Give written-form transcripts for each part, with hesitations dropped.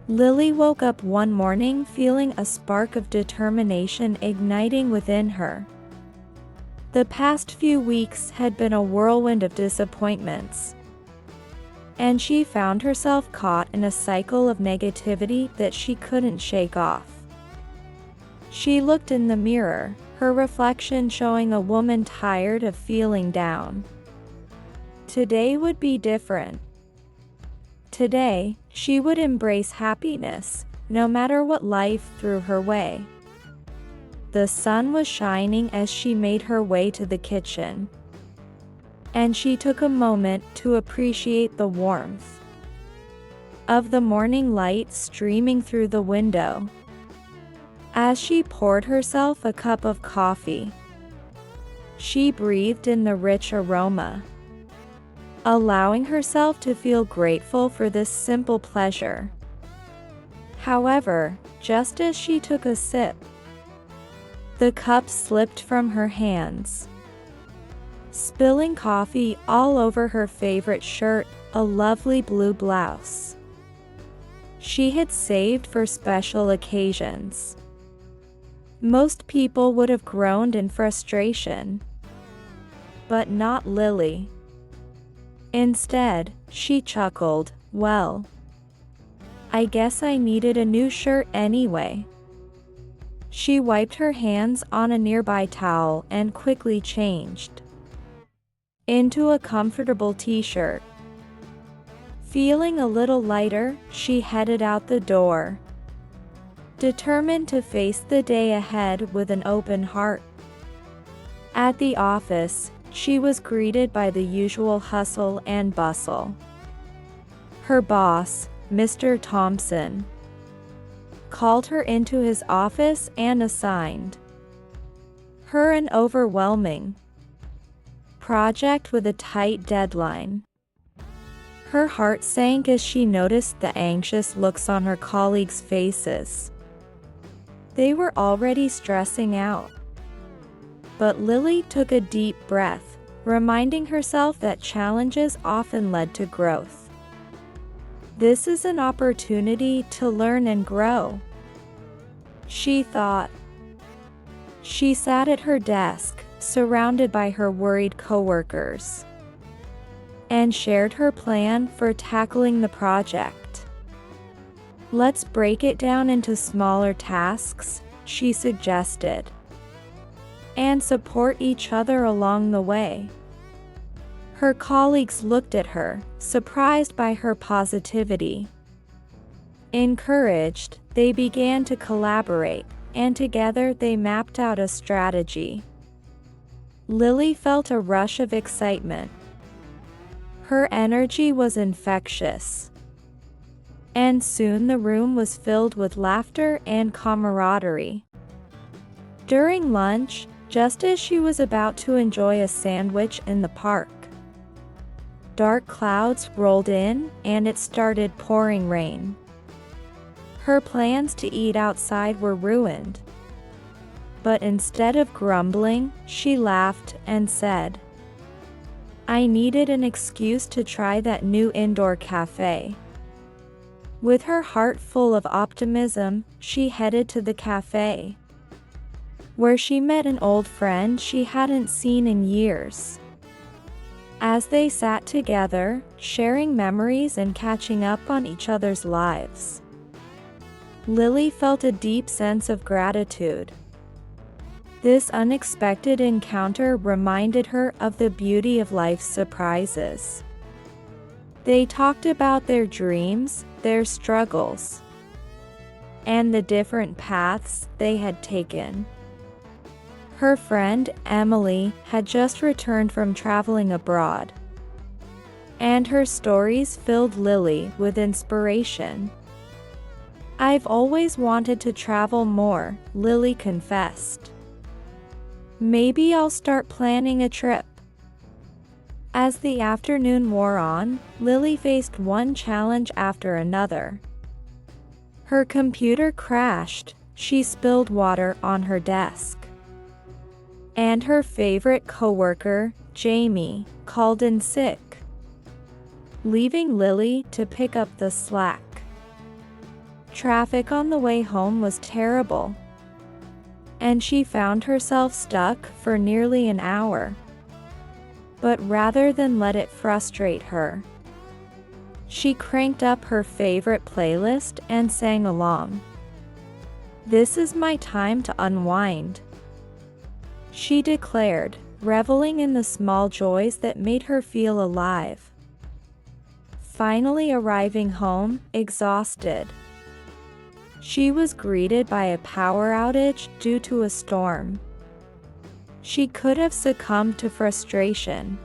Lily woke up one morning feeling a spark of determination igniting within her. The past few weeks had been a whirlwind of disappointments, and she found herself caught in a cycle of negativity that she couldn't shake off. She looked in the mirror, her reflection showing a woman tired of feeling down. Today would be different. Today, she would embrace happiness, no matter what life threw her way. The sun was shining as she made her way to the kitchen, and she took a moment to appreciate the warmth of the morning light streaming through the window. As she poured herself a cup of coffee, she breathed in the rich aroma, allowing herself to feel grateful for this simple pleasure. However, just as she took a sip, the cup slipped from her hands, spilling coffee all over her favorite shirt, a lovely blue blouse she had saved for special occasions. Most people would have groaned in frustration, but not Lily. Instead, she chuckled, "Well, I guess I needed a new shirt anyway." She wiped her hands on a nearby towel and quickly changed into a comfortable t-shirt. Feeling a little lighter, she headed out the door, determined to face the day ahead with an open heart. At the office, she was greeted by the usual hustle and bustle. Her boss, Mr. Thompson, called her into his office and assigned her an overwhelming project with a tight deadline. Her heart sank as she noticed the anxious looks on her colleagues' faces. They were already stressing out. But Lily took a deep breath, reminding herself that challenges often led to growth. This is an opportunity to learn and grow, she thought. She sat at her desk, surrounded by her worried coworkers, and shared her plan for tackling the project. "Let's break it down into smaller tasks," she suggested, "and support each other along the way." Her colleagues looked at her, surprised by her positivity. Encouraged, they began to collaborate, and together they mapped out a strategy. Lily felt a rush of excitement. Her energy was infectious, and soon the room was filled with laughter and camaraderie. During lunch, just as she was about to enjoy a sandwich in the park, dark clouds rolled in, and it started pouring rain. Her plans to eat outside were ruined. But instead of grumbling, she laughed and said, "I needed an excuse to try that new indoor cafe." With her heart full of optimism, she headed to the cafe, where she met an old friend she hadn't seen in years. As they sat together, sharing memories and catching up on each other's lives, Lily felt a deep sense of gratitude. This unexpected encounter reminded her of the beauty of life's surprises. They talked about their dreams, their struggles, and the different paths they had taken. Her friend, Emily, had just returned from traveling abroad, and her stories filled Lily with inspiration. "I've always wanted to travel more," Lily confessed. "Maybe I'll start planning a trip." As the afternoon wore on, Lily faced one challenge after another. Her computer crashed, she spilled water on her desk, and her favorite coworker, Jamie, called in sick, leaving Lily to pick up the slack. Traffic on the way home was terrible, and she found herself stuck for nearly an hour. But rather than let it frustrate her, she cranked up her favorite playlist and sang along. "This is my time to unwind," she declared, reveling in the small joys that made her feel alive. Finally arriving home, exhausted, she was greeted by a power outage due to a storm. She could have succumbed to frustration,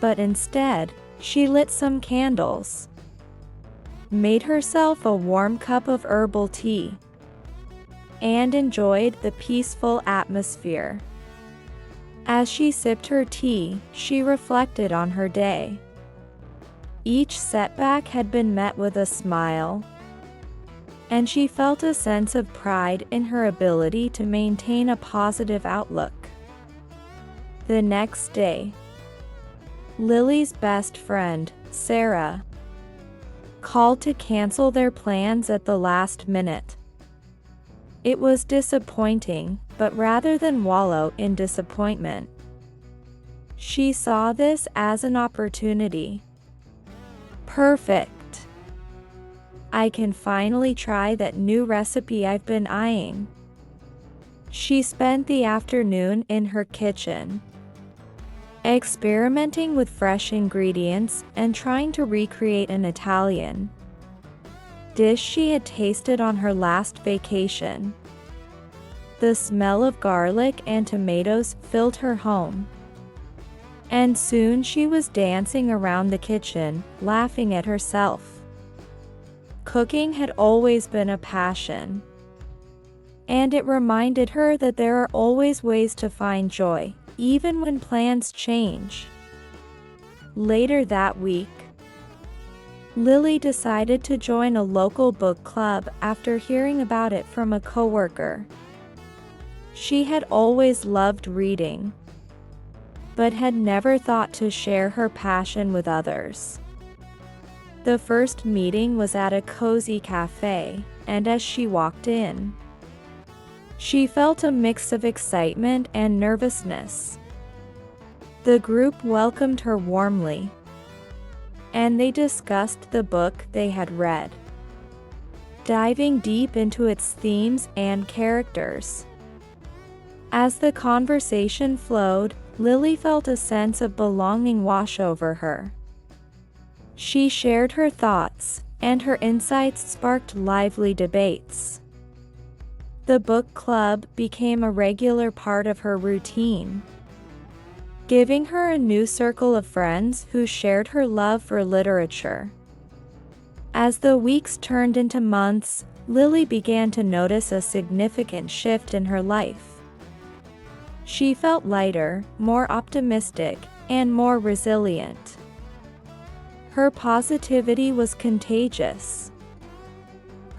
but instead, she lit some candles, made herself a warm cup of herbal tea, and enjoyed the peaceful atmosphere. As she sipped her tea, she reflected on her day. Each setback had been met with a smile, and she felt a sense of pride in her ability to maintain a positive outlook. The next day, Lily's best friend, Sarah, called to cancel their plans at the last minute. It was disappointing, but rather than wallow in disappointment, she saw this as an opportunity. "Perfect. I can finally try that new recipe I've been eyeing." She spent the afternoon in her kitchen, experimenting with fresh ingredients and trying to recreate an Italian dish she had tasted on her last vacation. The smell of garlic and tomatoes filled her home, and soon she was dancing around the kitchen, laughing at herself. Cooking had always been a passion, and it reminded her that there are always ways to find joy, even when plans change. Later that week, Lily decided to join a local book club after hearing about it from a coworker. She had always loved reading, but had never thought to share her passion with others. The first meeting was at a cozy cafe, and as she walked in, she felt a mix of excitement and nervousness. The group welcomed her warmly, and they discussed the book they had read, diving deep into its themes and characters. As the conversation flowed, Lily felt a sense of belonging wash over her. She shared her thoughts, and her insights sparked lively debates. The book club became a regular part of her routine, giving her a new circle of friends who shared her love for literature. As the weeks turned into months, Lily began to notice a significant shift in her life. She felt lighter, more optimistic, and more resilient. Her positivity was contagious.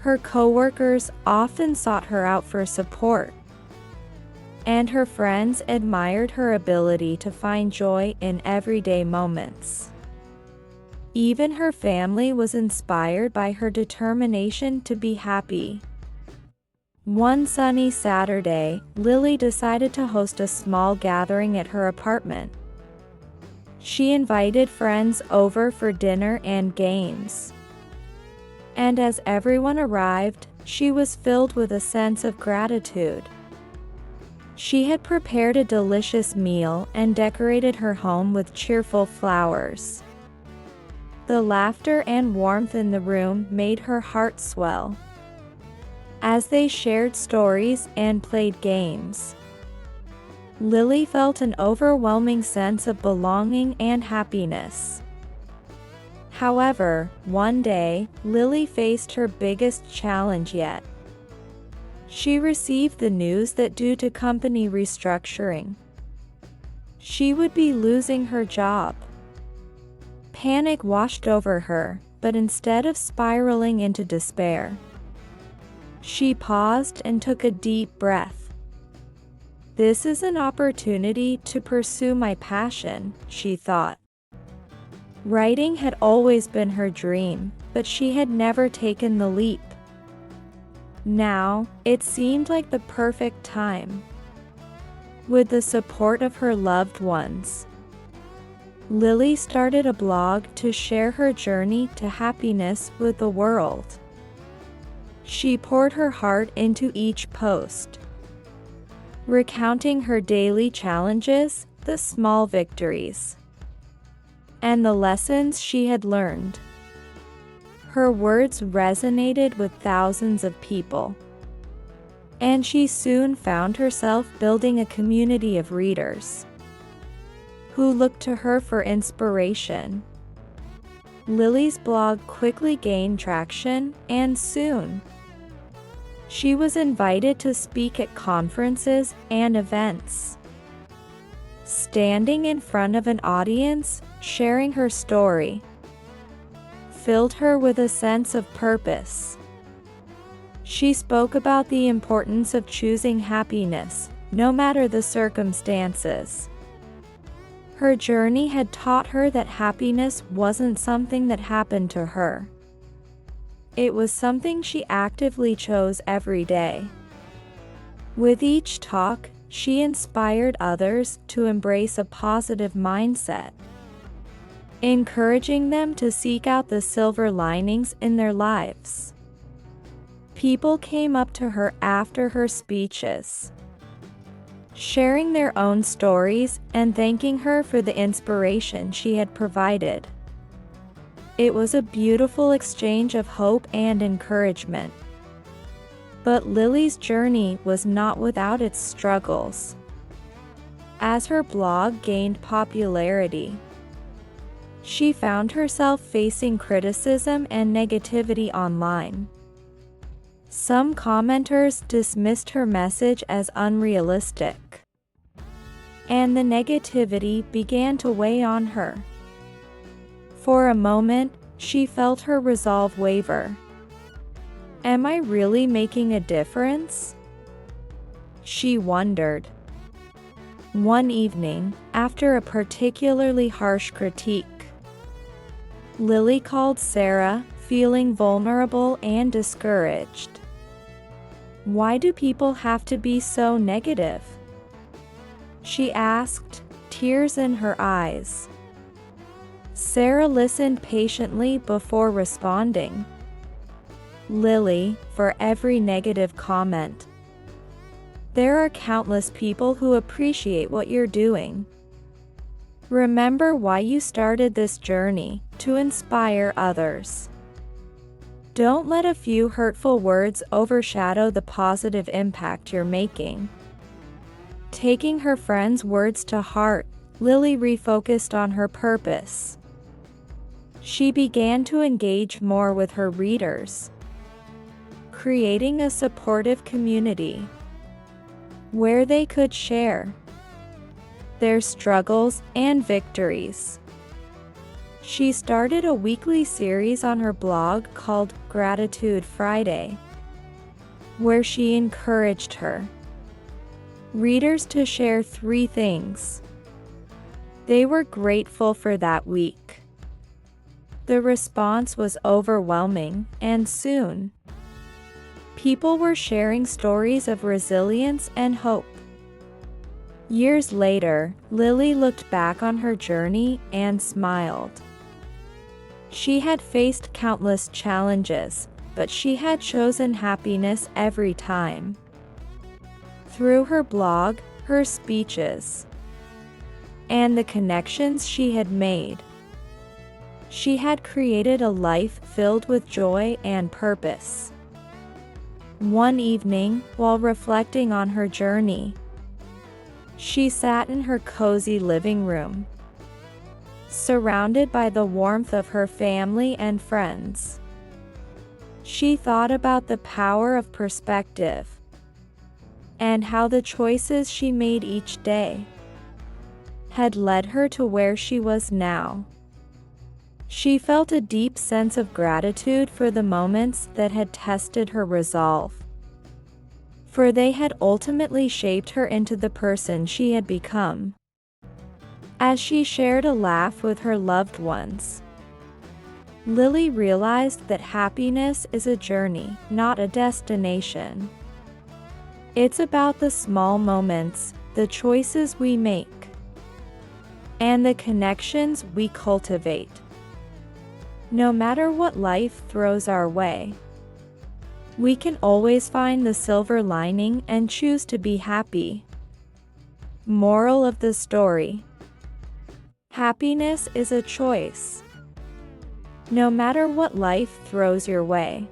Her coworkers often sought her out for support, and her friends admired her ability to find joy in everyday moments. Even her family was inspired by her determination to be happy. One sunny Saturday, Lily decided to host a small gathering at her apartment. She invited friends over for dinner and games, and as everyone arrived, she was filled with a sense of gratitude. She had prepared a delicious meal and decorated her home with cheerful flowers. The laughter and warmth in the room made her heart swell. As they shared stories and played games, Lily felt an overwhelming sense of belonging and happiness. However, one day, Lily faced her biggest challenge yet. She received the news that due to company restructuring, she would be losing her job. Panic washed over her, but instead of spiraling into despair, she paused and took a deep breath. "This is an opportunity to pursue my passion," she thought. Writing had always been her dream, but she had never taken the leap. Now, it seemed like the perfect time. With the support of her loved ones, Lily started a blog to share her journey to happiness with the world. She poured her heart into each post, recounting her daily challenges, the small victories, and the lessons she had learned. Her words resonated with thousands of people, and she soon found herself building a community of readers who looked to her for inspiration. Lily's blog quickly gained traction, and soon she was invited to speak at conferences and events. Standing in front of an audience, sharing her story, filled her with a sense of purpose. She spoke about the importance of choosing happiness, no matter the circumstances. Her journey had taught her that happiness wasn't something that happened to her. It was something she actively chose every day. With each talk, she inspired others to embrace a positive mindset, encouraging them to seek out the silver linings in their lives. People came up to her after her speeches, sharing their own stories and thanking her for the inspiration she had provided. It was a beautiful exchange of hope and encouragement. But Lily's journey was not without its struggles. As her blog gained popularity, she found herself facing criticism and negativity online. Some commenters dismissed her message as unrealistic, and the negativity began to weigh on her. For a moment, she felt her resolve waver. Am I really making a difference? She wondered. One evening, after a particularly harsh critique, Lily called Sarah, feeling vulnerable and discouraged. Why do people have to be so negative? She asked, tears in her eyes. Sarah listened patiently before responding. Lily, for every negative comment, there are countless people who appreciate what you're doing. Remember why you started this journey, to inspire others. Don't let a few hurtful words overshadow the positive impact you're making. Taking her friend's words to heart, Lily refocused on her purpose. She began to engage more with her readers, creating a supportive community where they could share their struggles and victories. She started a weekly series on her blog called Gratitude Friday, where she encouraged her readers to share 3 things they were grateful for that week. The response was overwhelming, and soon, people were sharing stories of resilience and hope. Years later, Lily looked back on her journey and smiled. She had faced countless challenges, but she had chosen happiness every time. Through her blog, her speeches, and the connections she had made, she had created a life filled with joy and purpose. One evening, while reflecting on her journey, she sat in her cozy living room, surrounded by the warmth of her family and friends. She thought about the power of perspective and how the choices she made each day had led her to where she was now. She felt a deep sense of gratitude for the moments that had tested her resolve, for they had ultimately shaped her into the person she had become. As she shared a laugh with her loved ones, Lily realized that happiness is a journey, not a destination. It's about the small moments, the choices we make, and the connections we cultivate. No matter what life throws our way, we can always find the silver lining and choose to be happy. Moral of the story: happiness is a choice. No matter what life throws your way,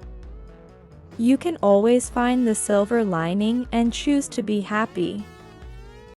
you can always find the silver lining and choose to be happy.